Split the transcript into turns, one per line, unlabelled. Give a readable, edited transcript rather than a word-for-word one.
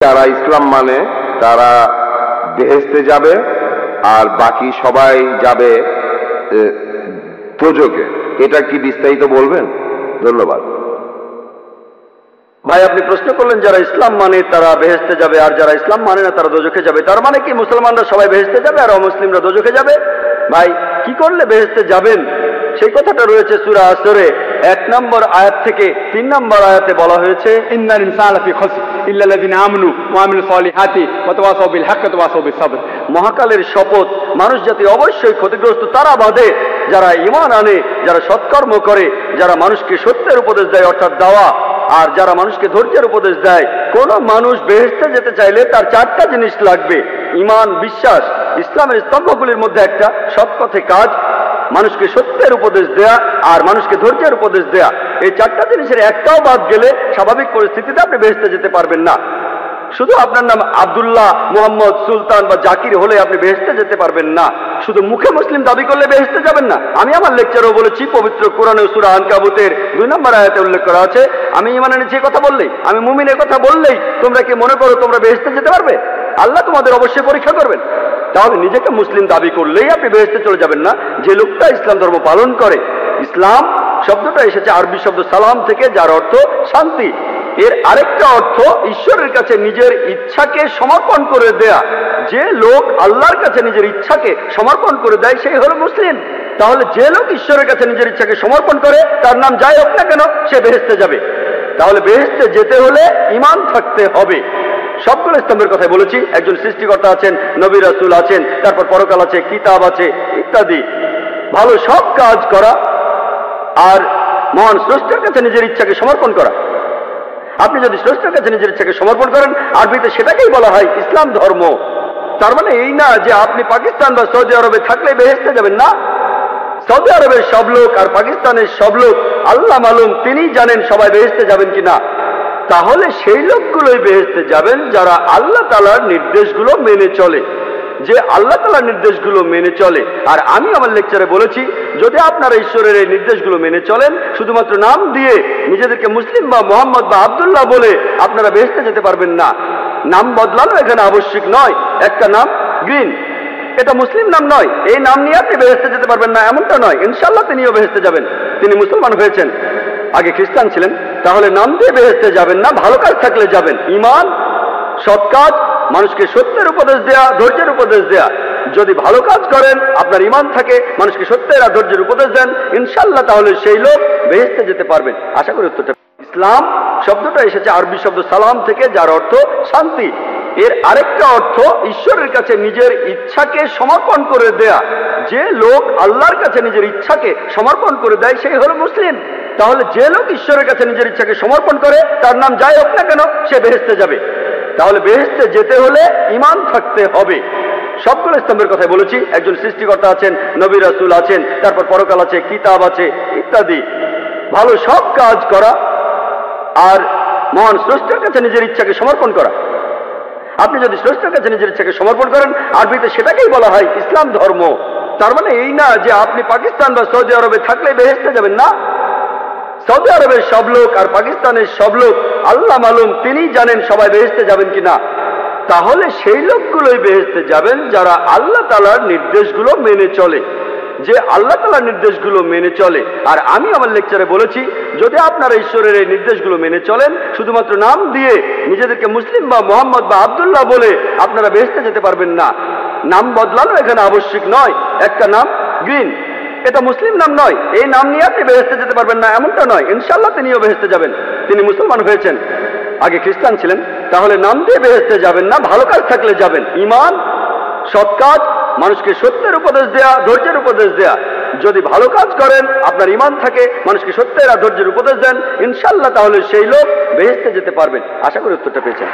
যারা ইসলাম মানে তারা বেহেশতে যাবে আর বাকি সবাই যাবে দোজখে। এটা কি বিস্তারিত বলবেন? ধন্যবাদ।
ভাই, আপনি প্রশ্ন করলেন যারা ইসলাম মানে তারা বেহেশতে যাবে আর যারা ইসলাম মানে না তারা দোজখে যাবে। তার মানে কি মুসলমানরা সবাই বেহেশতে যাবে আর অমুসলিমরা দোজখে যাবে? ভাই, কি করলে বেহেশতে যাবেন সেই কথাটা রয়েছে সূরা আসরে 1 নম্বর আয়াত থেকে 3 নম্বর আয়াতে বলা হয়েছে,
ইন্নাল ইনসানা লাফি খুসর ইল্লাল্লাযিনা আমানু ওয়া আমিলুস সলিহাতি ওয়া তাওয়াসাউ বিল হাক্কি ওয়া তাওয়াসাউ বিস সাবর।
মহাকালের শপথ, মানুষ জাতি অবশ্যই ক্ষতিগ্রস্ত তারা বাদে যারা ঈমান আনে, যারা সৎকর্ম করে, যারা মানুষকে সত্যের উপদেশ দেয় অর্থাৎ দাওয়া, আর যারা মানুষকে ধৈর্যের উপদেশ দেয়। কোন মানুষ বেহেশতে যেতে চাইলে তার 4টা জিনিস লাগবে: ঈমান, বিশ্বাস, ইসলামের স্তম্ভগুলির মধ্যে একটা সৎ পথে কাজ, মানুষকে সত্যের উপদেশ দেয়া আর মানুষকে ধৈর্যের উপদেশ দেয়া। এই 4টা জিনিসের একটাও বাদ গেলে স্বাভাবিক পরিস্থিতিতে আপনি বেহেশতে যেতে পারবেন না। শুধু আপনার নাম আব্দুল্লাহ, মুহাম্মদ, সুলতান বা জাকির হলে আপনি বেহেশতে যেতে পারবেন না। শুধু মুখে মুসলিম দাবি করলে বেহেশতে যাবেন না। আমি আমার লেকচারেও বলেছি, পবিত্র কোরআনে সূরা আনকাবুতের 2 নম্বর আয়াতে উল্লেখ করা আছে, আমি ঈমান এনেছি কথা বললেই, আমি মুমিনের কথা বললেই তোমরা কি মনে করো তোমরা বেহেশতে যেতে পারবে? আল্লাহ তোমাদের অবশ্যই পরীক্ষা করবেন। তাহলে নিজেকে মুসলিম দাবি করলেই আপনি বেহেশতে চলে যাবেন না। যে লোকটা ইসলাম ধর্ম পালন করে, ইসলাম শব্দটা এসেছে আরবি শব্দ সালাম থেকে, যার অর্থ শান্তি। এর আরেকটা অর্থ ঈশ্বরের কাছে নিজের ইচ্ছাকে সমর্পণ করে দেয়া। যে লোক আল্লাহর কাছে নিজের ইচ্ছাকে সমর্পণ করে দেয় সেই হলো মুসলিম। তাহলে যে লোক ঈশ্বরের কাছে নিজের ইচ্ছাকে সমর্পণ করে, তার নাম যাই হোক না কেন, সে বেহেশতে যাবে। তাহলে বেহেশতে যেতে হলে ঈমান থাকতে হবে। সবগুলো স্তম্ভের কথাই বলেছি। একজন সৃষ্টিকর্তা আছেন, নবী রাসূল আছেন, তারপর পরকাল আছে, কিতাব আছে ইত্যাদি। ভালো সব কাজ করা আর মহান স্রষ্টার কাছে নিজের ইচ্ছাকে সমর্পণ করা। আপনি যদি স্রষ্টার কাছে নিজের ইচ্ছাকে সমর্পণ করেন, আরবিতে সেটাকেই বলা হয় ইসলাম ধর্ম। তার মানে এই না যে আপনি পাকিস্তান বা সৌদি আরবে থাকলে বেহেশতে যাবেন না। সৌদি আরবের সব লোক আর পাকিস্তানের সব লোক আল্লাহ মালুম, তিনিই জানেন সবাই বেহেশতে যাবেন কিনা। তাহলে সেই লোকগুলোই বেহেশতে যাবেন যারা আল্লাহ তাআলার নির্দেশগুলো মেনে চলে, যে আল্লাহ তাআলার নির্দেশগুলো মেনে চলে। আর আমি আমার লেকচারে বলেছি, যদি আপনারা ঈশ্বরের এই নির্দেশগুলো মেনে চলেন, শুধুমাত্র নাম দিয়ে নিজেদেরকে মুসলিম বা মোহাম্মদ বা আব্দুল্লাহ বলে আপনারা বেহেশতে যেতে পারবেন না। নাম বদলানো এখানে আবশ্যিক নয়। একটা নাম গ্রিন, এটা মুসলিম নাম নয়, এই নাম নিয়ে আপনি বেহেশতে যেতে পারবেন না এমনটা নয়। ইনশাআল্লাহ তিনিও বেহেশতে যাবেন, তিনি মুসলমান হয়েছেন, আগে খ্রিস্টান ছিলেন। তাহলে নাম দিয়ে বেহেশতে যাবেন না, ভালো কাজ থাকলে যাবেন। ঈমান, সৎ কাজ, মানুষকে সত্যের উপদেশ দেয়া, ধৈর্যের উপদেশ দেয়া। যদি ভালো কাজ করেন, আপনার ঈমান থাকে, মানুষকে সত্যের আর ধৈর্যের উপদেশ দেন, ইনশাআল্লাহ তাহলে সেই লোক বেহেশতে যেতে পারবেন। আশা করি উত্তরটা। ইসলাম শব্দটা এসেছে আরবি শব্দ সালাম থেকে, যার অর্থ শান্তি। এর আরেকটা অর্থ ঈশ্বরের কাছে নিজের ইচ্ছাকে সমর্পণ করে দেয়া। যে লোক আল্লাহর কাছে নিজের ইচ্ছাকে সমর্পণ করে দেয় সেই হলো মুসলিম। তাহলে যে লোক ঈশ্বরের কাছে নিজের ইচ্ছাকে সমর্পণ করে, তার নাম যাই হোক না কেন, সে বেহেশতে যাবে। তাহলে বেহেশতে যেতে হলে ঈমান থাকতে হবে। সবগুলো স্তম্ভের কথাই বলেছি। একজন সৃষ্টিকর্তা আছেন, নবী রাসূল আছেন, তারপর পরকাল আছে, কিতাব আছে ইত্যাদি। ভালো সব কাজ করা আর মহান স্রষ্টার কাছে নিজের ইচ্ছাকে সমর্পণ করা। আপনি যদি স্রষ্টার কাছে নিজের ইচ্ছাকে সমর্পণ করেন, আরবিতে সেটাকেই বলা হয় ইসলাম ধর্ম। তার মানে এই না যে আপনি পাকিস্তান বা সৌদি আরবে থাকলে বেহেশতে যাবেন না। সৌদি আরবের সব লোক আর পাকিস্তানের সব লোক আল্লাহ মালুম, তিনিই জানেন সবাই বেহেশতে যাবেন কিনা। তাহলে সেই লোকগুলোই বেহেশতে যাবেন যারা আল্লাহ তাআলার নির্দেশগুলো মেনে চলে, যে আল্লাহ তাআলার নির্দেশগুলো মেনে চলে। আর আমি আমার লেকচারে বলেছি, যদি আপনারা ঈশ্বরের এই নির্দেশগুলো মেনে চলেন, শুধুমাত্র নাম দিয়ে নিজেদেরকে মুসলিম বা মোহাম্মদ বা আব্দুল্লাহ বলে আপনারা বেহেশতে যেতে পারবেন না। নাম বদলানো এখানে আবশ্যিক নয়। একটা নাম গ্রিন, এটা মুসলিম নাম নয়, এই নাম নিয়ে আপনি বেহেশতে যেতে পারবেন না এমনটা নয়। ইনশাআল্লাহ তিনিও বেহেশতে যাবেন, তিনি মুসলমান হয়েছেন, আগে খ্রিস্টান ছিলেন। তাহলে নাম দিয়ে বেহেশতে যাবেন না, ভালো কাজ থাকলে যাবেন। ঈমান, সৎ কাজ, মানুষকে সত্যের উপদেশ দেয়া, ধৈর্যের উপদেশ দেয়া। যদি ভালো কাজ করেন, আপনার ঈমান থাকে, মানুষকে সত্যের আর ধৈর্যের উপদেশ দেন, ইনশাআল্লাহ তাহলে সেই লোক বেহেশতে যেতে পারবেন। আশা করি উত্তরটা পেয়েছেন।